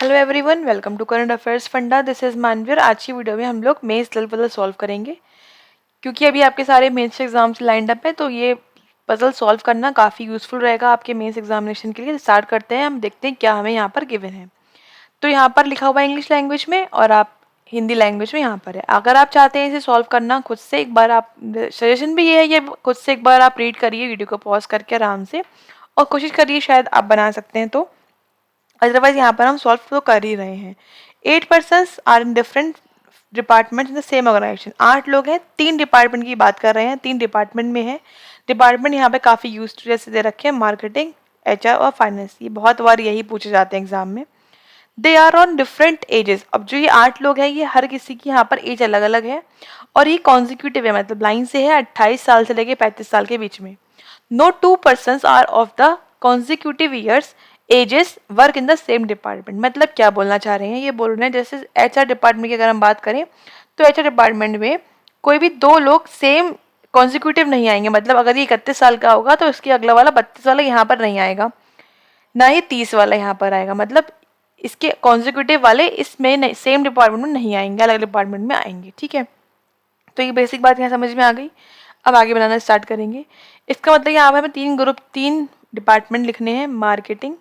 Hello everyone, welcome to current affairs फंडा। This is Manveer. आज की वीडियो में हम लोग मेंस दल पजल सॉल्व करेंगे। क्योंकि अभी आपके सारे मेंस एग्जाम्स लाइंड अप है, तो ये पजल सॉल्व करना काफ़ी यूजफुल रहेगा आपके मेंस एग्जामिनेशन के लिए। स्टार्ट करते हैं, हम देखते हैं क्या हमें यहाँ पर गिवन है। तो यहाँ पर लिखा हुआ है इंग्लिश लैंग्वेज में और आप हिंदी लैंग्वेज में यहाँ पर है। अगर आप चाहते हैं इसे सॉल्व करना खुद से, एक बार आप, सजेशन भी ये है कि खुद से एक बार आप रीड करिए वीडियो को पॉज करके आराम से, और कोशिश करिए शायद आप बना सकते हैं। तो अदरवाइज यहाँ पर हम सॉल्व तो कर ही रहे हैं। 8 person are in different department in the same organization. 8 लोग हैं, 3 डिपार्टमेंट की बात कर रहे हैं, 3 डिपार्टमेंट में है। डिपार्टमेंट यहाँ पे काफ़ी यूज टू जैसे दे रखे हैं, मार्केटिंग, एचआर और फाइनेंस। ये बहुत बार यही पूछे जाते हैं एग्जाम में। They are on different ages. अब जो ये 8 लोग हैं, ये हर किसी की यहाँ पर एज अलग अलग है और ये कॉन्जिक्यूटिव है, मतलब लाइन से है 28 साल से लेके 35 साल के बीच में। No 2 person are of the consecutive years ages work in the same department. मतलब क्या बोलना चाह रहे हैं, ये बोल रहे हैं जैसे एचआर डिपार्टमेंट की अगर हम बात करें तो एचआर डिपार्टमेंट में कोई भी 2 लोग सेम कॉन्जिक्यूटिव नहीं आएंगे। मतलब अगर ये 31 साल का होगा तो इसके अगला वाला 32 वाला यहाँ पर नहीं आएगा, ना ही 30 वाला यहाँ पर आएगा। मतलब इसके कॉन्जिक्यूटिव वाले इसमें सेम डिपार्टमेंट में नहीं आएंगे, अलग डिपार्टमेंट में आएंगे। ठीक है, तो ये बेसिक बात यहाँ समझ में आ गई। अब आगे बनाना स्टार्ट करेंगे। इसका मतलब यहाँ पर हमें 3 ग्रुप, 3 डिपार्टमेंट लिखने हैं, marketing,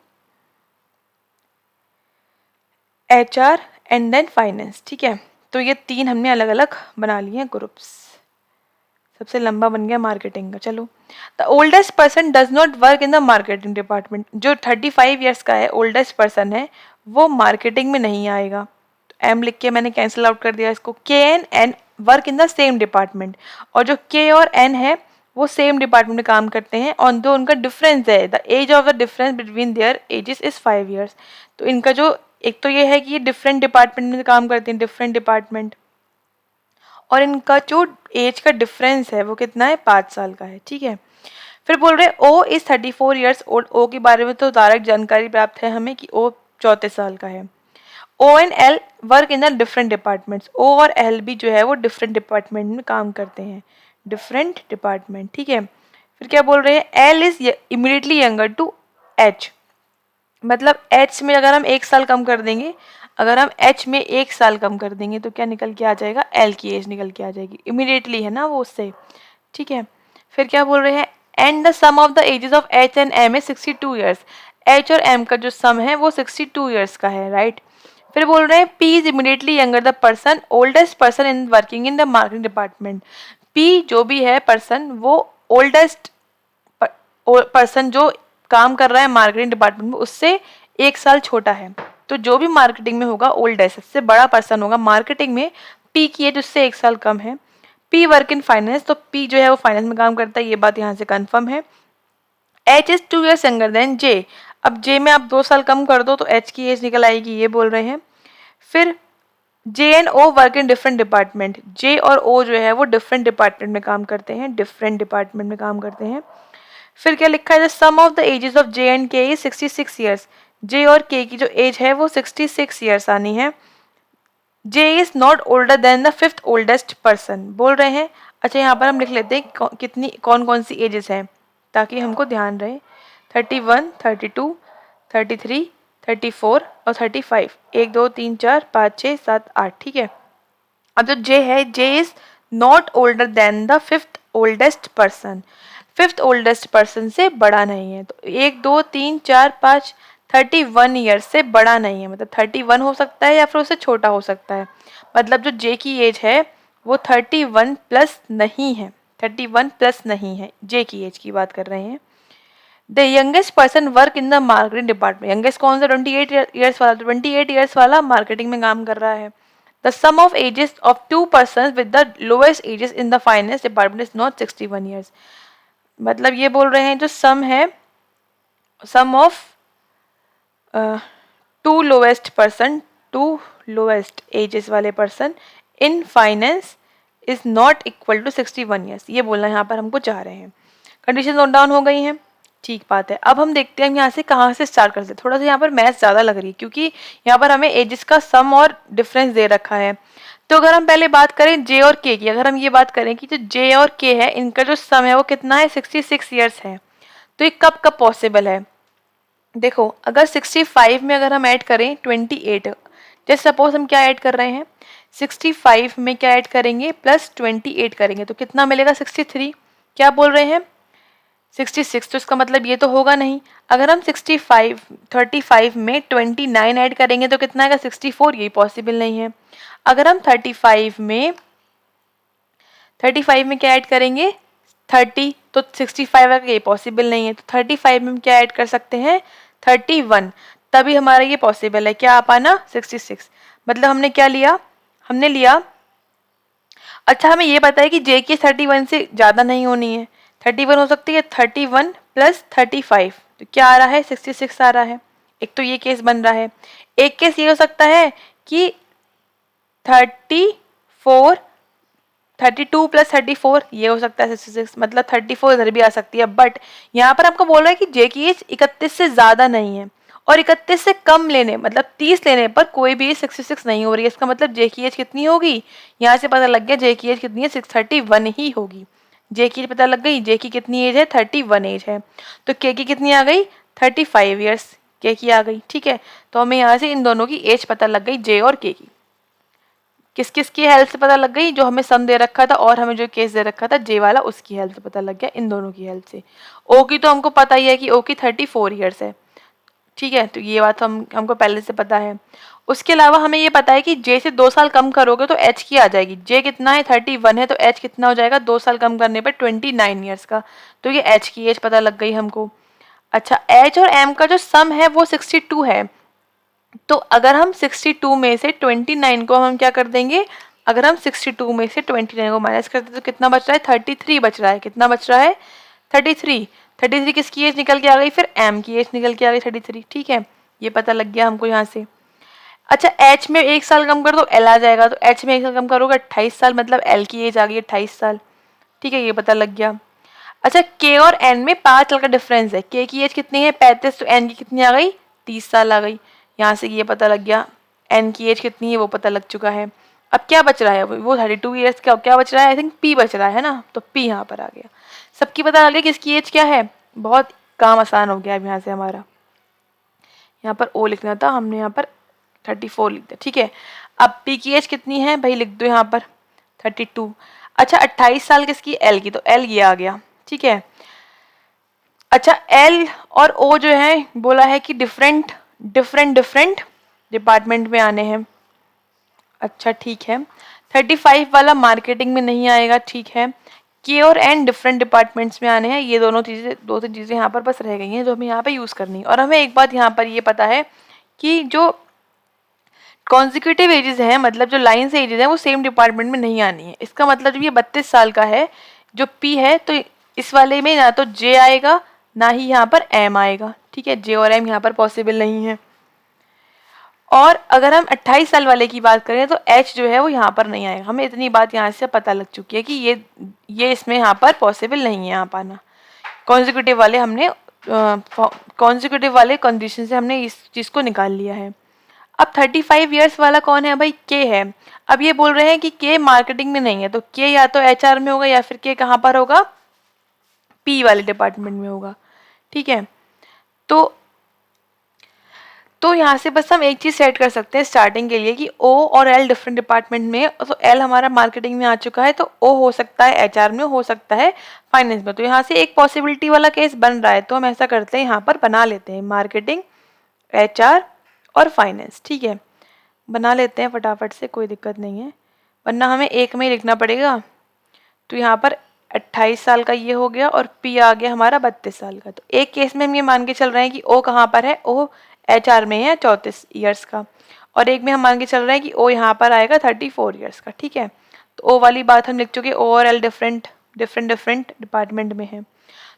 HR and then finance. ठीक है, तो ये 3 हमने अलग अलग बना लिए हैं ग्रुप्स। सबसे लंबा बन गया मार्केटिंग का। चलो, the oldest person does not work in the marketing department. जो 35 ईयर्स का है, ओल्डेस्ट पर्सन है, वो मार्केटिंग में नहीं आएगा। तो एम लिख के मैंने कैंसिल आउट कर दिया इसको। K N work in the same department, और जो के और एन है वो सेम डिपार्टमेंट में काम करते हैं, और जो उनका डिफरेंस है, the age of the difference between their ages is 5 years. तो इनका जो एक तो ये है कि ये डिफरेंट डिपार्टमेंट में काम करते हैं, डिफरेंट डिपार्टमेंट, और इनका जो एज का डिफरेंस है वो कितना है, 5 साल का है। ठीक है, फिर बोल रहे ओ इज 34 ईयर्स ओल्ड। ओ के बारे में तो डायरेक्ट जानकारी प्राप्त है हमें कि ओ 34 साल का है। O and L work in the different departments. O और एल भी जो है वो डिफरेंट डिपार्टमेंट में काम करते हैं, डिफरेंट डिपार्टमेंट। ठीक है, फिर क्या बोल रहे हैं, L is immediately younger to H. मतलब एच में अगर हम 1 साल कम कर देंगे, अगर हम एच में 1 साल कम कर देंगे तो क्या निकल के आ जाएगा, एल की एज निकल के आ जाएगी। इमीडिएटली है ना वो उससे। ठीक है, फिर क्या बोल रहे हैं, and the sum of the ages of H and M is 62 years. H और एम का जो सम है वो 62 ईयर्स का है, राइट। फिर बोल रहे हैं P is immediately younger the person oldest person in working in the marketing department. P जो भी है पर्सन, वो ओल्डेस्ट पर्सन जो काम कर रहा है मार्केटिंग डिपार्टमेंट में, उससे 1 साल छोटा है। तो जो भी मार्केटिंग में होगा, ओल्डेस्ट सबसे बड़ा पर्सन होगा मार्केटिंग में, पी की एज उससे 1 साल कम है। पी वर्क इन फाइनेंस, तो पी जो है वो फाइनेंस में काम करता है, ये बात यहाँ से कंफर्म है। H is 2 years younger than J. अब जे में आप 2 साल कम कर दो तो एच की एज निकल आएगी, ये बोल रहे हैं। फिर J and O work in different department. J और ओ जो है वो डिफरेंट डिपार्टमेंट में काम करते हैं, डिफरेंट डिपार्टमेंट में काम करते हैं। फिर क्या लिखा है, the sum of the ages of J and K is 66 years. J और के की जो एज है वो 66 ईयर्स आनी है। J is not older than the 5th oldest person बोल रहे हैं। अच्छा, यहाँ पर हम लिख लेते हैं कितनी कौन कौन सी एजेस हैं ताकि हमको ध्यान रहे। 31, 32, 33, 34 और 35। 1 2 3 4 5 6 7 8। ठीक है, अब जो जे है, J is not older than the 5th oldest person. 5th oldest person से बड़ा नहीं है। तो 1 2 3 4 5 31 ईयर्स से बड़ा नहीं है, मतलब 31 हो सकता है या फिर उससे छोटा हो सकता है। मतलब जो जे की एज है वो 31 प्लस नहीं है, 31 प्लस नहीं है, जे की एज की बात कर रहे हैं। The youngest person work in the marketing department. Youngest कौन सा, 28 ईयर्स वाला। 28 ईयर्स वाला मार्केटिंग में काम कर रहा है। The sum of ages of 2 person with the lowest ages in the finance department is not 61 years. मतलब ये बोल रहे हैं जो सम है, sum of 2 lowest person, 2 lowest ages वाले person in finance is not equal to 61 years. ये बोलना यहाँ पर हमको चाह रहे हैं। कंडीशन नोट डाउन हो गई हैं, ठीक बात है। अब हम देखते हैं हम यहाँ से कहाँ से स्टार्ट कर सकते हैं। थोड़ा सा यहाँ पर मैथ्स ज़्यादा लग रही है क्योंकि यहाँ पर हमें एजेस का सम और डिफरेंस दे रखा है। तो अगर हम पहले बात करें जे और के की, अगर हम ये बात करें कि जो जे और के है इनका जो सम है वो कितना है, 66 ईयर्स है। तो ये कब कब पॉसिबल है, देखो अगर 65 में अगर हम ऐड करें 28, जैसे सपोज हम क्या ऐड कर रहे हैं, 65 में क्या ऐड करेंगे प्लस 28 करेंगे तो कितना मिलेगा 63। क्या बोल रहे हैं 66, तो इसका मतलब ये तो होगा नहीं। अगर हम 35 में 29 ऐड करेंगे तो कितना आएगा 64, ये पॉसिबल नहीं है। अगर हम 35 में क्या ऐड करेंगे 30, तो 65 आएगा, ये पॉसिबल नहीं है। तो 35 में हम क्या ऐड कर सकते हैं 31, तभी हमारा ये पॉसिबल है। क्या आ पाना 66, मतलब हमने क्या लिया, हमने लिया, अच्छा हमें ये पता है कि जे की 31 से ज़्यादा नहीं होनी है, 31 हो सकती है, 31 प्लस 35 तो क्या आ रहा है 66 आ रहा है। एक तो ये केस बन रहा है। एक केस ये हो सकता है कि 34 32 प्लस 34 ये हो सकता है 66, मतलब 34 इधर भी आ सकती है। बट यहाँ पर आपको बोल रहा है कि जे की एज 31 से ज़्यादा नहीं है और 31 से कम लेने मतलब 30 लेने पर कोई भी 66 नहीं हो रही है। इसका मतलब जे की एज कितनी होगी, यहाँ से पता लग गया जे की एज कितनी है 31 ही होगी। जे की एज पता लग गई, जे की कितनी एज है 31 एज है। तो के की कितनी आ गई 35 ईयर्स के की आ गई। ठीक है, तो हमें यहाँ से इन दोनों की एज पता लग गई, जे और के की। किस किस की हेल्थ से पता लग गई, जो हमें सम दे रखा था और हमें जो केस दे रखा था जे वाला, उसकी हेल्थ से पता लग गया, इन दोनों की हेल्थ से। ओ की तो हमको पता ही है कि ओ की 34 ईयर्स है। ठीक है, तो ये बात हमको पहले से पता है। उसके अलावा हमें ये पता है कि जे से 2 साल कम करोगे तो एच की आ जाएगी। जे कितना है 31 है, तो एच कितना हो जाएगा 2 साल कम करने पर 29 ईयर्स का। तो ये एच की एज पता लग गई हमको। अच्छा, एच और एम का जो सम है वो 62 है। तो अगर हम 62 में से 29 को हम क्या कर देंगे, अगर हम 62 में से 29 को माइनस करते तो कितना बच रहा है 33 बच रहा है। कितना बच रहा है 33। 33 किसकी एज निकल के आ गई, फिर एम की एज निकल के आ गई 33। ठीक है, ये पता लग गया हमको यहाँ से। अच्छा, एच में 1 साल कम कर दो एल आ जाएगा, तो एच में 1 साल कम करोगे 28 साल, मतलब एल की एज आ गई 28 साल। ठीक है, ये पता लग गया। अच्छा, के और एन में 5 साल का डिफरेंस है। के की एज कितनी है 35, तो एन की कितनी आ गई 30 साल आ गई। यहाँ से ये पता लग गया, एन की एज कितनी है वो पता लग चुका है। अब क्या बच रहा है, वो 32 ईयर्स का क्या बच रहा है, आई थिंक पी बच रहा है ना, तो पी यहाँ पर आ गया। सबकी पता लग गया कि इसकी एज क्या है, बहुत काम आसान हो गया अब यहाँ से हमारा। यहाँ पर ओ लिखना था, हमने यहाँ पर 34 लिख दिया। ठीक है, अब पी की एज कितनी है भाई लिख दो यहाँ पर 32। अच्छा, 28 साल किसकी, एल की, तो एल ये आ गया। ठीक है, अच्छा एल और ओ जो है बोला है कि डिफरेंट डिफरेंट डिफरेंट डिपार्टमेंट में आने हैं। अच्छा ठीक है, 35 वाला मार्केटिंग में नहीं आएगा। ठीक है, के और एन डिफरेंट डिपार्टमेंट्स में आने हैं। ये दोनों चीज़ें, 2-3 चीज़ें यहाँ पर बस रह गई हैं जो हमें यहाँ पे यूज़ करनी है। और हमें एक बात यहाँ पर ये पता है कि जो कॉन्जिक्यूटिव एजेस हैं, मतलब जो लाइन से एजेस हैं, वो सेम डिपार्टमेंट में नहीं आनी है। इसका मतलब जब ये 32 साल का है जो पी है, तो इस वाले में ना तो जे आएगा ना ही यहाँ पर एम आएगा। ठीक है, जे और एम यहाँ पर पॉसिबल नहीं है। और अगर हम 28 साल वाले की बात करें तो एच जो है वो यहाँ पर नहीं आएगा। हमें इतनी बात यहाँ से पता लग चुकी है कि ये इसमें यहाँ पर पॉसिबल नहीं है यहाँ पाना। कॉन्जिक्यूटिव वाले हमने कॉन्जिक्यूटिव वाले कंडीशन से हमने इस चीज़ को निकाल लिया है। अब 35 ईयर्स वाला कौन है भाई, के है। अब ये बोल रहे हैं कि के मार्केटिंग में नहीं है, तो के या तो एचआर में होगा या फिर के कहाँ पर होगा, पी वाले डिपार्टमेंट में होगा। ठीक है, तो यहाँ से बस हम एक चीज़ सेट कर सकते हैं स्टार्टिंग के लिए कि ओ और एल डिफरेंट डिपार्टमेंट में, तो एल हमारा मार्केटिंग में आ चुका है, तो ओ हो सकता है एचआर में, हो सकता है फाइनेंस में। तो यहाँ से एक पॉसिबिलिटी वाला केस बन रहा है, तो हम ऐसा करते हैं यहाँ पर बना लेते हैं मार्केटिंग, एचआर और फाइनेंस। ठीक है, बना लेते हैं फटाफट से, कोई दिक्कत नहीं है, वरना हमें एक में ही लिखना पड़ेगा। तो यहाँ पर 28 साल का ये हो गया और पी आ गया हमारा 32 साल का। तो एक केस में हम ये मान के चल रहे हैं कि ओ कहाँ पर है, ओ एचआर में है 34 ईयर्स का, और एक में हम मान के चल रहे हैं कि ओ यहाँ पर आएगा 34 ईयर्स का। ठीक है, तो ओ वाली बात हम लिख चुके, ओ और L different different different department में है,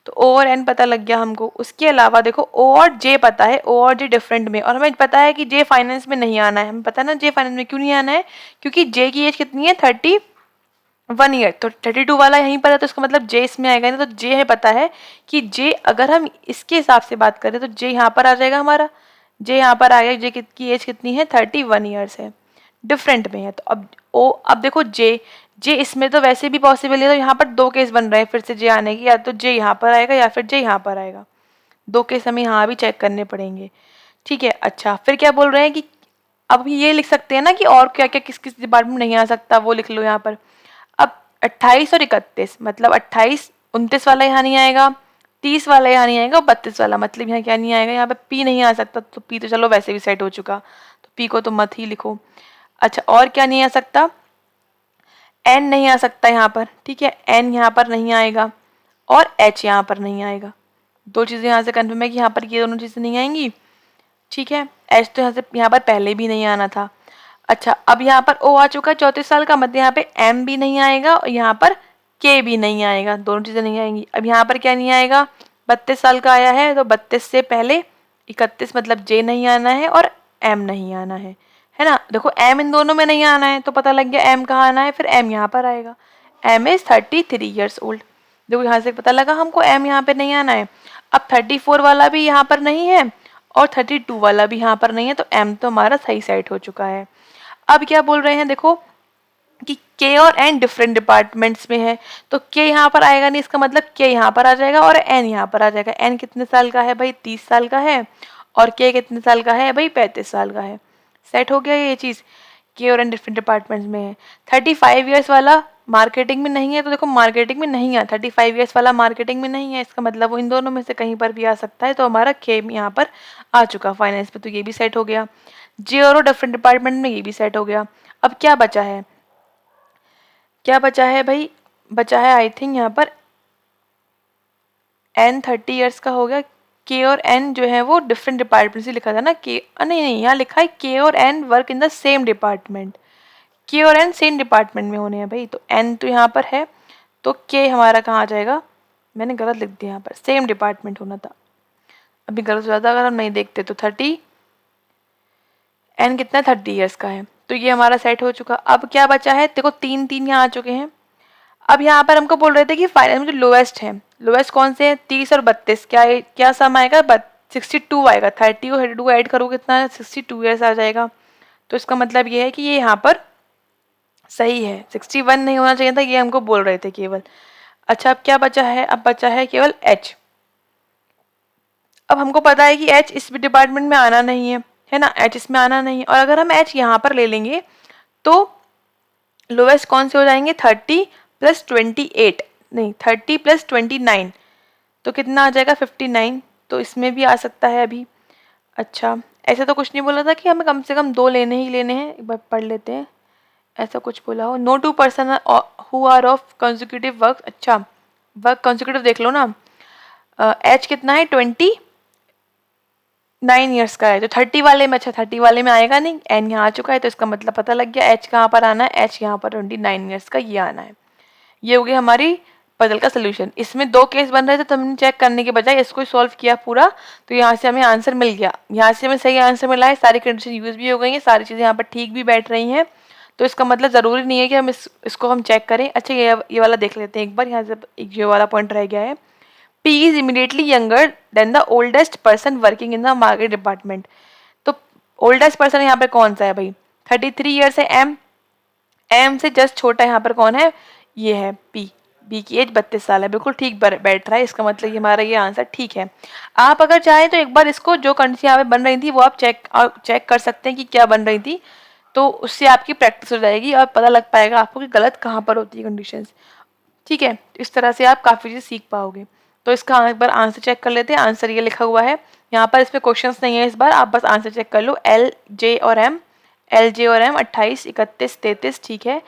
तो ओ और एन पता लग गया हमको। उसके अलावा देखो ओ और जे पता है, ओ और जे डिफरेंट में, और हमें पता है कि जे फाइनेंस में नहीं आना है। हमें पता है ना जे फाइनेंस में क्यों नहीं आना है, क्योंकि जे की एज कितनी है 31 ईयर, तो 32 वाला यहीं पर है, तो इसका मतलब जे इसमें आएगा नहीं। तो जे है पता है कि जे, अगर हम इसके हिसाब से बात करें तो जे यहाँ पर आ जाएगा हमारा, जे यहाँ पर आ गया। जे की एज कितनी है 31 ईयर्स है, डिफरेंट में है। तो अब देखो जे इसमें तो वैसे भी पॉसिबल है, तो यहाँ पर दो केस बन रहे हैं फिर से जे आने की, या तो जे यहाँ पर आएगा या फिर जे यहाँ पर आएगा। 2 केस हमें यहाँ भी चेक करने पड़ेंगे, ठीक है। अच्छा, फिर क्या बोल रहे हैं कि अब ये लिख सकते हैं ना कि और क्या क्या किस किस डिपार्टमेंट नहीं आ सकता, वो लिख लो यहाँ पर। अब 28 और 31 मतलब 28 29 वाला यहाँ नहीं आएगा, 30 वाला यहाँ नहीं आएगा, 32 वाला मतलब यहाँ क्या नहीं आएगा, यहाँ पे पी नहीं आ सकता, तो पी तो चलो वैसे भी सेट हो चुका, तो पी को तो मत ही लिखो। अच्छा, और क्या नहीं आ सकता, एन नहीं आ सकता यहाँ पर, ठीक है, एन यहाँ पर नहीं आएगा और एच यहाँ पर नहीं आएगा। 2 चीज़ें यहाँ से कन्फर्म है कि यहाँ पर ये दोनों चीज़ें नहीं आएंगी, ठीक है। एच तो यहाँ पर पहले भी नहीं आना था। अच्छा, अब यहाँ पर ओ आ चुका है 34 साल का, मतलब यहाँ पे एम भी नहीं आएगा और यहाँ पर के भी नहीं आएगा, दोनों चीज़ें नहीं आएंगी। अब यहाँ पर क्या नहीं आएगा, 32 साल का आया है तो 32 से पहले 31 मतलब जे नहीं आना है और एम नहीं आना है ना। देखो एम इन दोनों में नहीं आना है तो पता लग गया एम कहाँ आना है, फिर एम यहाँ पर आएगा। M is 33 years old. देखो यहाँ से पता लगा हमको एम यहाँ पे नहीं आना है। अब 34 वाला भी यहाँ पर नहीं है और 32 वाला भी यहाँ पर नहीं है, तो एम तो हमारा सही सेट हो चुका है। अब क्या बोल रहे हैं, देखो कि के और एन डिफरेंट डिपार्टमेंट्स में है, तो के यहाँ पर आएगा नहीं, इसका मतलब के यहाँ पर आ जाएगा और एन यहाँ पर आ जाएगा। एन कितने साल का है भाई, 30 साल का है, और के कितने साल का है भाई, 35 साल का है। सेट हो गया ये चीज़, के और एन डिफरेंट डिपार्टमेंट्स में है। 35 ईयर्स वाला मार्केटिंग में नहीं है, तो देखो मार्केटिंग में नहीं है, 35 ईयर्स वाला मार्केटिंग में नहीं है, इसका मतलब वो इन दोनों में से कहीं पर भी आ सकता है, तो हमारा के यहाँ पर आ चुका फाइनेंस में, तो ये भी सेट हो गया। जे और डिफरेंट डिपार्टमेंट में ये भी सेट हो गया। अब क्या बचा है, क्या बचा है भाई, बचा है आई थिंक यहाँ पर एन 30 ईयर्स का हो गया। के और एन जो है वो डिफरेंट डिपार्टमेंट से लिखा था ना, के नहीं नहीं यहाँ लिखा है के और N work in the same department. K और एन सेम डिपार्टमेंट में होने हैं भाई, तो एन तो यहाँ पर है, तो के हमारा कहाँ आ जाएगा, मैंने गलत लिख दिया, यहाँ पर सेम डिपार्टमेंट होना था, अभी गलत हो जाता अगर हम नहीं देखते। तो 30 एन कितना 30 ईयर्स का है, तो ये हमारा सेट हो चुका। अब क्या बचा है, देखो 3 यहाँ आ चुके हैं। अब यहाँ पर हमको बोल रहे थे कि फाइनल में जो लोएस्ट है, लोएस्ट कौन से हैं, 30 और 32, क्या सम आएगा, 62 आएगा। 30 और 32 ऐड करो कितना, 62 ईयर्स आ जाएगा। तो इसका मतलब ये है कि ये यहाँ पर सही है, 61 नहीं होना चाहिए था, ये हमको बोल रहे थे केवल। अच्छा, अब क्या बचा है, अब बचा है केवल एच। अब हमको पता है कि एच इस डिपार्टमेंट में आना नहीं है ना, एच इसमें आना नहीं है, और अगर हम एच यहाँ पर ले लेंगे तो लोवेस्ट कौन से हो जाएंगे, 30 + 28 नहीं 30 + 29, तो कितना आ जाएगा 59, तो इसमें भी आ सकता है अभी। अच्छा, ऐसा तो कुछ नहीं बोला था कि हमें कम से कम 2 लेने ही लेने हैं, एक बार पढ़ लेते हैं, ऐसा कुछ बोला हो, no 2 person who are of consecutive work. अच्छा, वर्क कंसेक्यूटिव देख लो ना, एच कितना है 29 ईयर्स का है, तो 30 वाले में, अच्छा 30 वाले में आएगा नहीं, एन यहाँ आ चुका है, तो इसका मतलब पता लग गया एच कहाँ पर आना है, एच यहाँ पर 29 ईयर्स का ये आना है। ये हो गया हमारी पजल का सोल्यूशन। इसमें 2 केस बन रहे थे, तो हमने चेक करने के बजाय इसको सॉल्व किया पूरा, तो यहाँ से हमें आंसर मिल गया, यहाँ से हमें सही आंसर मिला है, सारी कंडीशन यूज भी हो गई है, सारी चीज़ें यहाँ पर ठीक भी बैठ रही हैं, तो इसका मतलब ज़रूरी नहीं है कि हम इसको हम चेक करें। अच्छा, ये वाला देख लेते हैं एक बार, यहाँ से एक ये वाला पॉइंट रह गया है, P is immediately younger than the oldest person working in the market department। तो oldest person यहाँ पे कौन सा है भाई, 33 ईयर्स है M। M से जस्ट छोटा यहाँ पर कौन है, ये है P। B की एज 32 साल है, बिल्कुल ठीक बैठ रहा है, इसका मतलब ये हमारा ये आंसर ठीक है। आप अगर चाहें तो एक बार इसको जो कंडीशन यहाँ पे बन रही थी वो आप चेक कर सकते हैं कि क्या बन रही थी, तो उससे आपकी प्रैक्टिस हो जाएगी और पता लग पाएगा आपको कि गलत कहाँ पर होती है कंडीशंस, ठीक है। इस तरह से आप काफ़ी चीज़ सीख पाओगे। तो इसका एक बार आंसर चेक कर लेते हैं। आंसर ये लिखा हुआ है यहाँ पर, इसमें क्वेश्चंस नहीं है इस बार, आप बस आंसर चेक कर लो। एल जे और एम 28 31 33, ठीक है।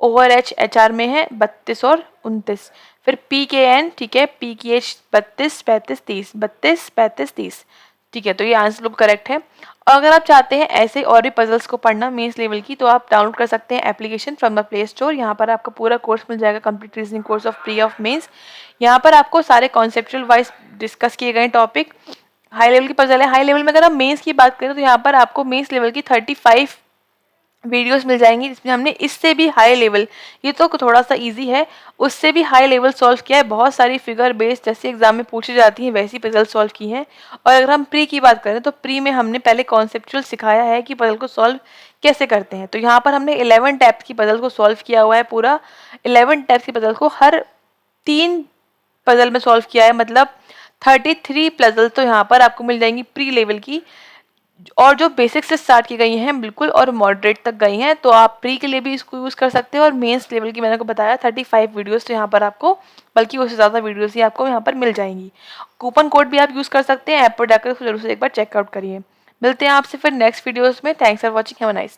ओवर एच आर में है 32 और 29। फिर पी के एन, ठीक है, पी की एच 32 35 30, 32 35 30, ठीक है। तो ये आंसर लोग करेक्ट है। और अगर आप चाहते हैं ऐसे और भी पजल्स को पढ़ना मेंस लेवल की, तो आप डाउनलोड कर सकते हैं application from the Play Store. यहाँ पर आपका पूरा कोर्स मिल जाएगा, complete reasoning course of pre of mains. यहाँ पर आपको सारे कॉन्सेप्चुअल वाइज डिस्कस किए गए टॉपिक, हाई लेवल की पजल है। हाई लेवल में अगर हम मेंस की बात करें तो यहाँ पर आपको मेंस लेवल की 35 वीडियोस मिल जाएंगी, जिसमें हमने इससे भी हाई लेवल, ये तो थोड़ा सा इजी है, उससे भी हाई लेवल सॉल्व किया है। बहुत सारी फिगर बेस्ड जैसे एग्जाम में पूछी जाती हैं वैसी पजल सॉल्व की हैं। और अगर हम प्री की बात करें तो प्री में हमने पहले कॉन्सेप्चुअल सिखाया है कि पजल को सॉल्व कैसे करते हैं। तो यहाँ पर हमने 11 टाइप्स की पजल को सॉल्व किया हुआ है, पूरा 11 टाइप्स की पजल को हर 3 पजल में सॉल्व किया है, मतलब 33 पजल तो यहाँ पर आपको मिल जाएंगी प्री लेवल की, और जो बेसिक से स्टार्ट की गई हैं बिल्कुल और मॉडरेट तक गई हैं, तो आप प्री के लिए भी इसको यूज़ कर सकते हो। और मेंस लेवल की मैंने आपको बताया 35 वीडियोस, तो यहाँ पर आपको बल्कि उससे ज़्यादा वीडियोस ही आपको यहाँ पर मिल जाएंगी। कूपन कोड भी आप यूज़ कर सकते हैं, ऐप पर जाकर उसको जरूर से एक बार चेकआउट करिए। मिलते हैं आपसे फिर नेक्स्ट वीडियोस में। Thanks for watching, have a nice day.